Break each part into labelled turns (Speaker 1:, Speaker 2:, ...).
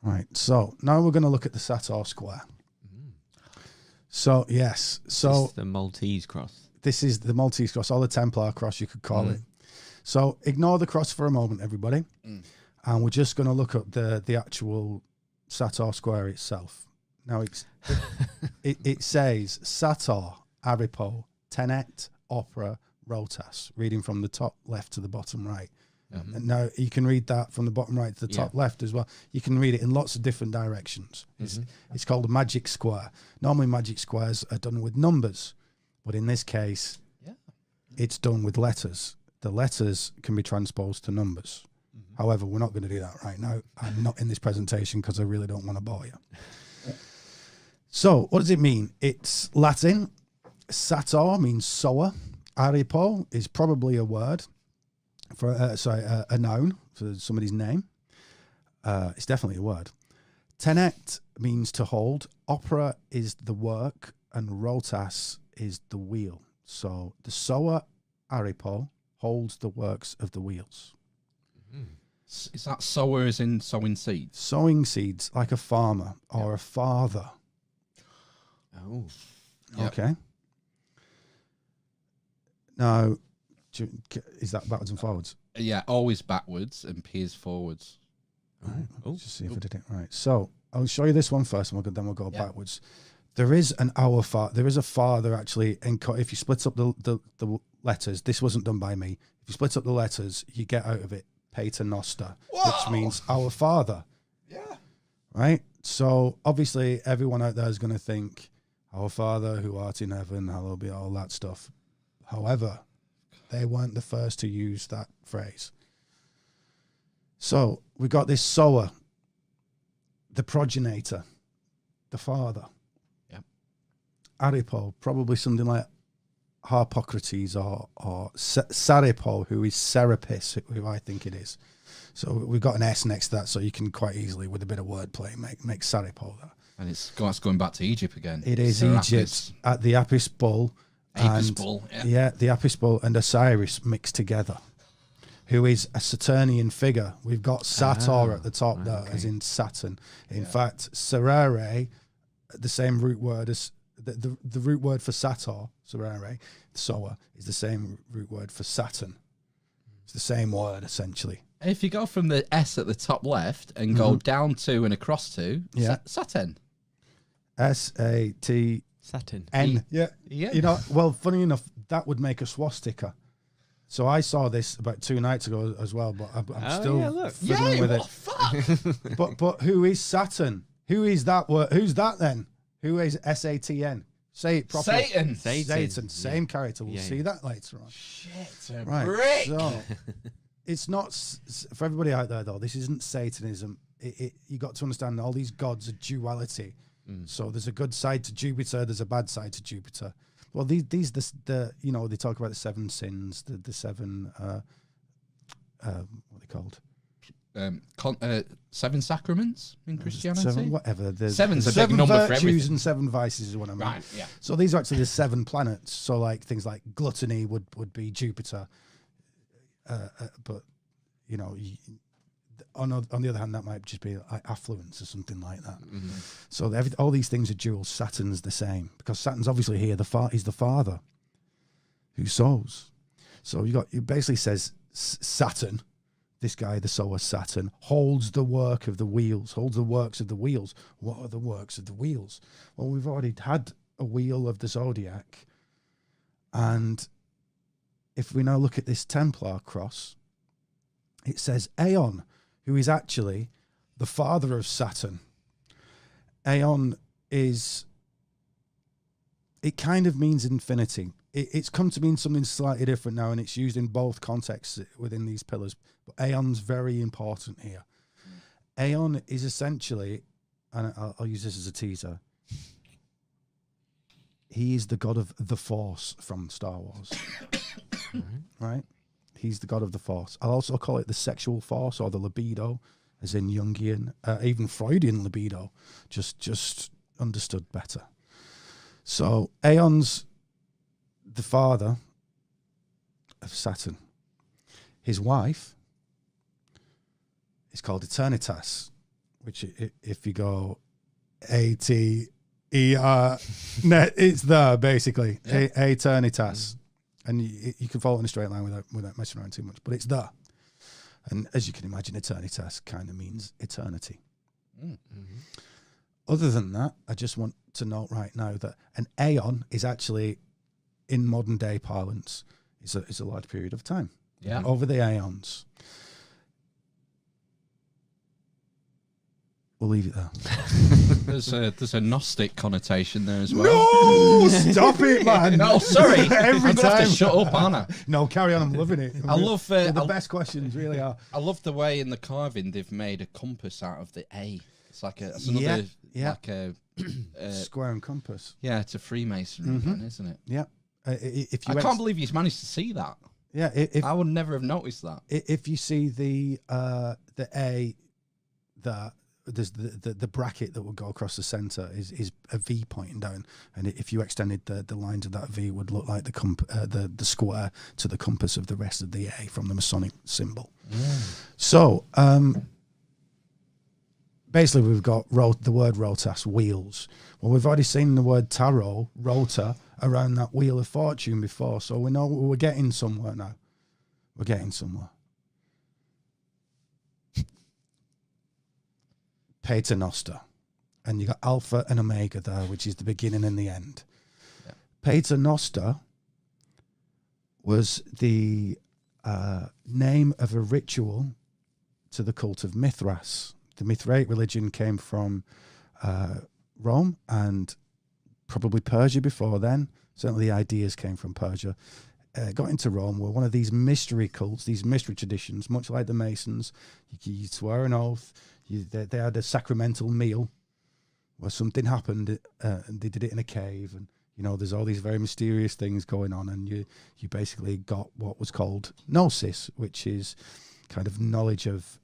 Speaker 1: Right. So now we're going to look at the Sator Square. So yes. So
Speaker 2: This is the Maltese cross.
Speaker 1: this is the Maltese cross, or the Templar cross, you could call it. So ignore the cross for a moment, everybody, and we're just going to look at the actual Sator Square itself. Now it says Sator, Aripo, Tenet, Opera, Rotas, reading from the top left to the bottom right. And now you can read that from the bottom right to the top left as well. You can read it in lots of different directions. It's called a magic square. Normally magic squares are done with numbers, but in this case, it's done with letters. The letters can be transposed to numbers. However, we're not going to do that right now. I'm not in this presentation because I really don't want to bore you. So what does it mean? It's Latin. Sator means sower. Aripo is probably a word for a noun for somebody's name. It's definitely a word. Tenet means to hold. Opera is the work, and rotas is the wheel. So the sower Aripo holds the works of the wheels.
Speaker 3: Is that sower as in sowing seeds?
Speaker 1: Sowing seeds, like a farmer or a father.
Speaker 2: Oh.
Speaker 1: Okay. Now, is that backwards and forwards?
Speaker 3: Yeah, always backwards and peers forwards.
Speaker 1: Right. Let's just see if I did it right. So I'll show you this one first, and then we'll go backwards. There is an our father. There is a father actually. If you split up the letters, this wasn't done by me. If you split up the letters, you get out of it Pater Noster, which means our father.
Speaker 3: Yeah.
Speaker 1: Right. So obviously, everyone out there is going to think, "Our Father who art in heaven, hallowed be," all that stuff. However, they weren't the first to use that phrase. So we got this sower, the progenitor, the father.
Speaker 3: Yep.
Speaker 1: Aripo, probably something like Harpocrates or Saripo, who is Serapis, who I think it is. So we've got an S next to that, so you can quite easily, with a bit of wordplay, make Saripo there.
Speaker 3: And it's going back to Egypt again.
Speaker 1: It is
Speaker 3: Serapis.
Speaker 1: Egypt at the Apis Bull.
Speaker 3: Apis Bull,
Speaker 1: yeah, the Apis Bull and Osiris mixed together, who is a Saturnian figure. We've got Sator at the top there, as in Saturn. In fact, Serere, the same root word as the root word for Sator, Serere, sower, is the same root word for Saturn. It's the same word, essentially.
Speaker 3: If you go from the S at the top left and go down to and across to, Saturn.
Speaker 1: S-A-T...
Speaker 2: Saturn.
Speaker 1: N.
Speaker 3: Yeah.
Speaker 1: You know, well, funny enough, that would make a swastika. So I saw this about 2 nights ago as well, but I'm still fiddling with it.
Speaker 3: Fuck.
Speaker 1: But who is Saturn? Who is that word? Who's that then? Who is S-A-T-N? Say it properly.
Speaker 3: Satan.
Speaker 1: Same character. We'll see that later on.
Speaker 3: Shit.
Speaker 1: Right. So it's not for everybody out there though. This isn't Satanism. You got to understand all these gods are duality. So there's a good side to Jupiter, there's a bad side to Jupiter. Well, these you know, they talk about the 7 sins, the 7 what are they called?
Speaker 3: 7 sacraments in Christianity.
Speaker 1: 7, whatever.
Speaker 3: Seven's a big
Speaker 1: 7
Speaker 3: number for
Speaker 1: virtues
Speaker 3: everything.
Speaker 1: and 7 vices is what I mean.
Speaker 3: Right. Yeah.
Speaker 1: So these are actually the 7 planets. So like things like gluttony would be Jupiter, but you know. On the other hand, that might just be like affluence or something like that. So all these things are dual. Saturn's the same because Saturn's obviously here. He's the father who sows. So it basically says Saturn, this guy, the sower Saturn, holds the work of the wheels, holds the works of the wheels. What are the works of the wheels? Well, we've already had a wheel of the zodiac, and if we now look at this Templar cross, it says Aeon, who is actually the father of Saturn. Aeon it kind of means infinity. It's come to mean something slightly different now, and it's used in both contexts within these pillars. But Aeon's very important here. Aeon is essentially, and I'll use this as a teaser, he is the god of the Force from Star Wars. Right? He's the god of the force. I'll also call it the sexual force or the libido, as in Jungian, even Freudian libido, just understood better. So Aeon's the father of Saturn. His wife is called Eternitas, which if you go ATER, net, it's there basically.
Speaker 3: Yeah.
Speaker 1: Aeternitas, and you can follow it in a straight line without messing around too much, but it's there. And as you can imagine, Eternitas kind of means eternity.
Speaker 3: Mm-hmm.
Speaker 1: Other than that, I just want to note right now that an Aeon is actually, in modern day parlance, is a large period of time.
Speaker 3: Yeah.
Speaker 1: Over the Aeons. We'll leave it there.
Speaker 3: There's a Gnostic connotation there as well.
Speaker 1: No, stop it, man.
Speaker 3: Oh, sorry.
Speaker 1: Every
Speaker 3: I'm gonna have
Speaker 1: time.
Speaker 3: to shut up, aren't I?
Speaker 1: No, carry on. I'm loving it.
Speaker 3: I love
Speaker 1: the best questions, really are.
Speaker 3: I love the way in the carving they've made a compass out of the A. It's like it's another like a
Speaker 1: square and compass.
Speaker 3: Yeah, it's a Freemasonry again, isn't it?
Speaker 1: Yeah. If you
Speaker 3: I can't believe you managed to see that.
Speaker 1: Yeah,
Speaker 3: I would never have noticed that.
Speaker 1: If you see the A, there's the bracket that would go across the center is a V pointing down, and if you extended the lines of that V, would look like the square to the compass of the rest of the A from the Masonic symbol. So basically, we've got the word rotas, wheels. Well, we've already seen the word tarot, rota, around that wheel of fortune before, so we know we're getting somewhere now. We're getting somewhere. Paternoster, and you got Alpha and Omega there, which is the beginning and the end. Yeah. Paternoster was the name of a ritual to the cult of Mithras. The Mithraic religion came from Rome and probably Persia before then. Certainly the ideas came from Persia. Got into Rome, were one of these mystery cults, these mystery traditions, much like the Masons. You swear an oath. They had a sacramental meal where something happened, and they did it in a cave, and there's all these very mysterious things going on, and you basically got what was called gnosis, which is kind of knowledge of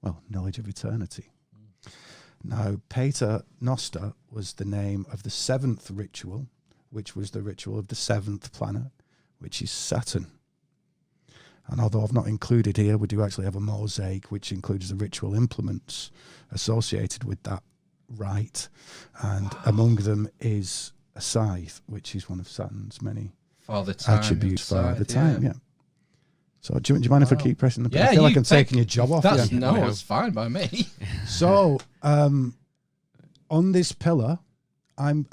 Speaker 1: eternity. Now, Pater Noster was the name of the seventh ritual, which was the ritual of the seventh planet, which is Saturn. And although I've not included here, we do actually have a mosaic which includes the ritual implements associated with that rite. And among them is a scythe, which is one of Saturn's many attributes for the time. Yeah. So do you mind if I keep pressing the button? I feel like I'm taking your job off.
Speaker 3: No, it's fine by me.
Speaker 1: So on this pillar, I'm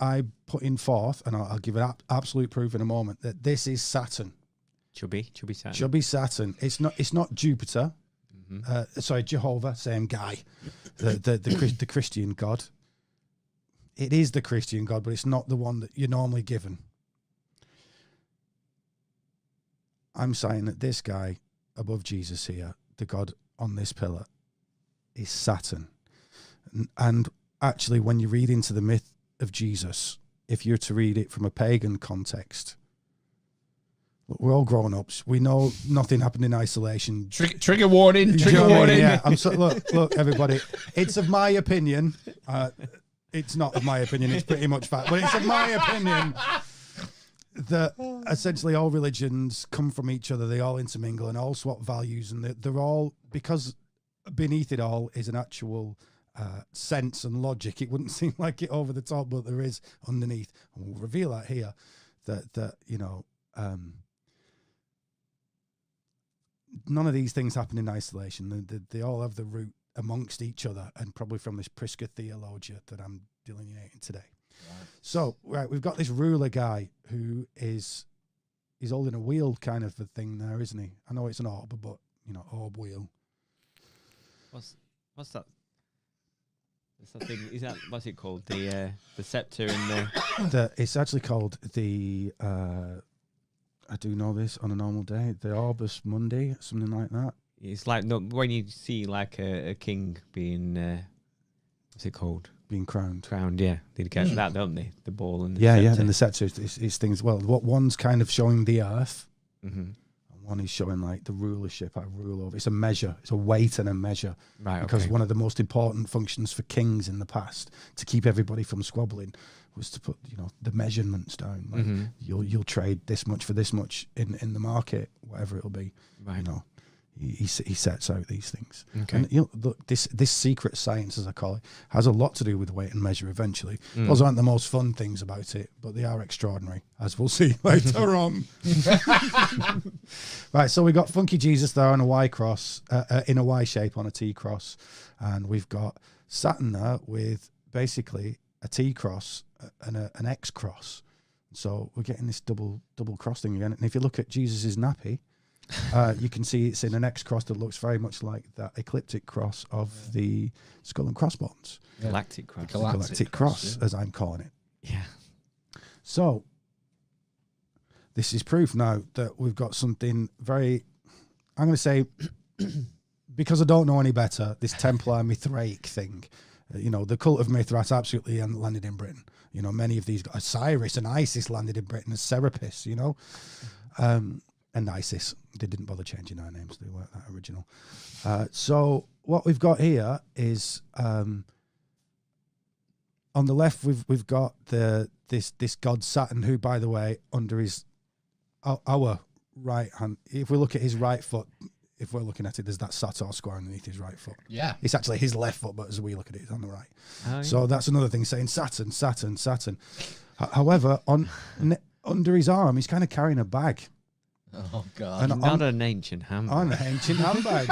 Speaker 1: putting forth, and I'll give it absolute proof in a moment, that this is Saturn.
Speaker 2: Chubby Saturn.
Speaker 1: Chubby Saturn. It's not Jupiter. Sorry, Jehovah, same guy. The Christian God. It is the Christian God, but it's not the one that you're normally given. I'm saying that this guy above Jesus here, the God on this pillar, is Saturn. And actually, when you read into the myth of Jesus, if you're to read it from a pagan context, we're all grown-ups. We know nothing happened in isolation.
Speaker 3: Trigger warning. Trigger warning.
Speaker 1: Yeah. Look, everybody. It's of my opinion. It's not of my opinion. It's pretty much fact. But it's of my opinion that essentially all religions come from each other. They all intermingle and all swap values. And they're all, because beneath it all is an actual sense and logic. It wouldn't seem like it over the top, but there is underneath. And we'll reveal that here. That none of these things happen in isolation. They all have the root amongst each other, and probably from this Prisca theologia that I'm delineating today. Right. So, we've got this ruler guy who he's holding a wheel kind of a thing there, isn't he? I know it's an orb, but orb wheel.
Speaker 2: What's that? What's that thing? Is that what's it called? The scepter and the.
Speaker 1: It's actually called the. I do know this on a normal day. The Orbis Mundi, something like that.
Speaker 2: It's like when you see like a king being, what's it called?
Speaker 1: Being crowned.
Speaker 2: Crowned, yeah. They get that, don't they? The ball and the
Speaker 1: scepter.
Speaker 2: Yeah,
Speaker 1: and the scepter is things. Well, what one's kind of showing the earth, and one is showing like the rulership. I rule over. It's a measure. It's a weight and a measure.
Speaker 2: Right.
Speaker 1: Because one of the most important functions for kings in the past, to keep everybody from squabbling, was to put the measurements down. Like you'll trade this much for this much in the market, whatever it'll be.
Speaker 2: Right.
Speaker 1: he sets out these things.
Speaker 2: Okay.
Speaker 1: And look, this secret science, as I call it, has a lot to do with weight and measure eventually.
Speaker 2: Mm.
Speaker 1: Those aren't the most fun things about it, but they are extraordinary, as we'll see later on. Right, so we got Funky Jesus there on a Y cross, in a Y shape on a T cross, and we've got Saturn there with basically a T cross and an X cross. So we're getting this double cross thing again. And if you look at Jesus's nappy, you can see it's in an X cross that looks very much like that ecliptic cross of the skull and crossbones.
Speaker 2: Galactic cross.
Speaker 1: The galactic cross, as I'm calling it.
Speaker 2: Yeah.
Speaker 1: So this is proof now that we've got something very, I'm going to say, because I don't know any better, this Templar Mithraic thing. The cult of Mithras absolutely landed in Britain. Many of these, Osiris and Isis landed in Britain as Serapis, and Isis. They didn't bother changing their names. They weren't that original. So what we've got here is, on the left, we've got this god Saturn, who, by the way, under his, our right hand, if we look at his right foot, if we're looking at it, there's that Sator Square underneath his right foot.
Speaker 3: Yeah.
Speaker 1: It's actually his left foot, but as we look at it, it's on the right.
Speaker 2: Oh,
Speaker 1: So that's another thing, saying Saturn, Saturn, Saturn. However, under his arm, he's kind of carrying a bag.
Speaker 3: Oh, God.
Speaker 1: And
Speaker 2: not an ancient handbag.
Speaker 1: on an ancient handbag.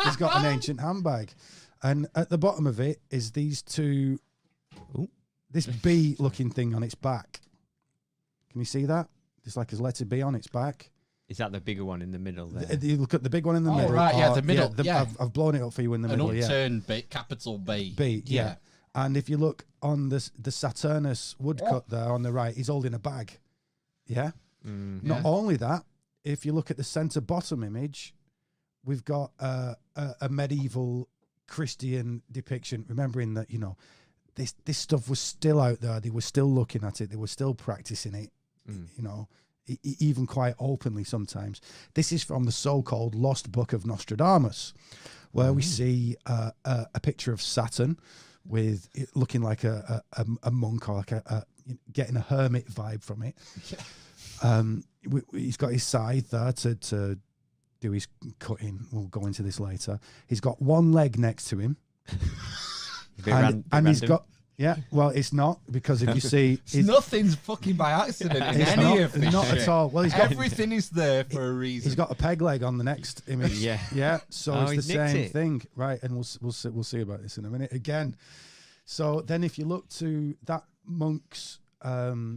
Speaker 1: He's got an ancient handbag. And at the bottom of it is these two, this B looking thing on its back. Can you see that? It's like a letter B on its back.
Speaker 2: Is that the bigger one in the middle there?
Speaker 1: You look at the big one in the middle.
Speaker 3: Right, yeah, the middle. Yeah,
Speaker 1: I've blown it up for you in the middle.
Speaker 3: An
Speaker 1: Yeah,
Speaker 3: upturned B, capital B.
Speaker 1: B. Yeah. And if you look on the Saturnus woodcut there on the right, he's holding a bag. Yeah. Not only that, if you look at the center bottom image, we've got a medieval Christian depiction. Remembering that this stuff was still out there. They were still looking at it. They were still practicing it. Even quite openly sometimes. This is from the so-called Lost Book of Nostradamus, where we see a picture of Saturn with it looking like a monk, or like getting a hermit vibe from it. He's got his scythe there to do his cutting. We'll go into this later. He's got one leg next to him. and he's got... Yeah, well, it's not, because if you see...
Speaker 3: Nothing's fucking by accident in any of this
Speaker 1: Not
Speaker 3: shit.
Speaker 1: at all. Well,
Speaker 3: Everything is there for a reason.
Speaker 1: He's got a peg leg on the next image. Yeah. So it's the same thing, right? And we'll see about this in a minute again. So then, if you look to that monk's our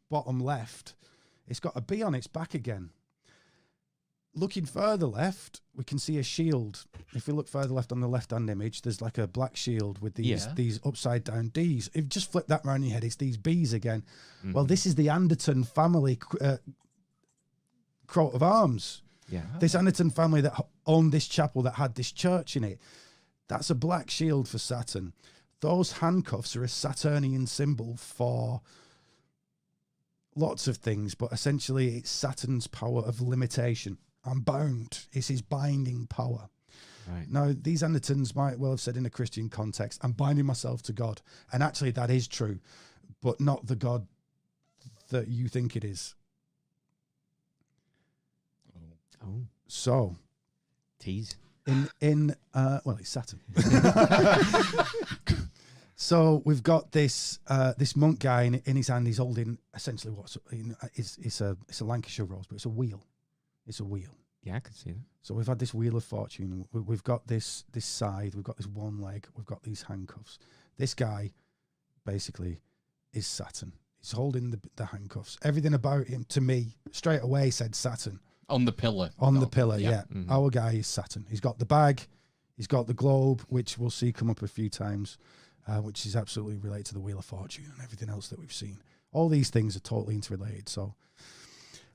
Speaker 1: bottom left, it's got a B on its back again. Looking further left, we can see a shield. If we look further left on the left-hand image, there's like a black shield with these upside-down Ds. If you just flip that around your head, it's these Bs again. Well, this is the Anderton family coat of arms.
Speaker 2: Yeah.
Speaker 1: This Anderton family that owned this chapel, that had this church in it. That's a black shield for Saturn. Those handcuffs are a Saturnian symbol for lots of things, but essentially it's Saturn's power of limitation. I'm bound. It's his binding power.
Speaker 2: Right.
Speaker 1: Now, these Andertons might well have said in a Christian context, I'm binding myself to God. And actually that is true, but not the God that you think it is.
Speaker 2: Oh.
Speaker 1: So...
Speaker 2: Tease.
Speaker 1: Well, it's Saturn. So we've got this monk guy in his hand. He's holding essentially it's a Lancashire rose, but it's a wheel. It's a wheel.
Speaker 2: Yeah, I could see that.
Speaker 1: So we've had this wheel of fortune. We've got this scythe. We've got this one leg. We've got these handcuffs. This guy basically is Saturn. He's holding the handcuffs. Everything about him, to me, straight away said Saturn.
Speaker 3: On the pillar.
Speaker 1: The pillar, yeah.
Speaker 2: Mm-hmm.
Speaker 1: Our guy is Saturn. He's got the bag. He's got the globe, which we'll see come up a few times, which is absolutely related to the Wheel of Fortune and everything else that we've seen. All these things are totally interrelated. So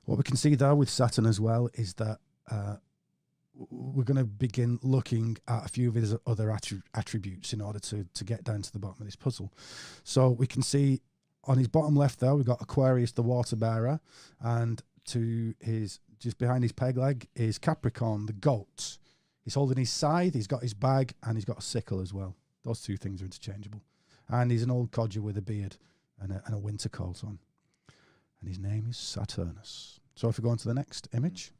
Speaker 1: what we can see there with Saturn as well is that we're going to begin looking at a few of his other attributes in order to get down to the bottom of this puzzle. So we can see on his bottom left there, we've got Aquarius, the water bearer, and to his, just behind his peg leg, is Capricorn, the goat. He's holding his scythe, he's got his bag, and he's got a sickle as well. Those two things are interchangeable. And he's an old codger with a beard and a winter coat on. And his name is Saturnus. So if we go on to the next image.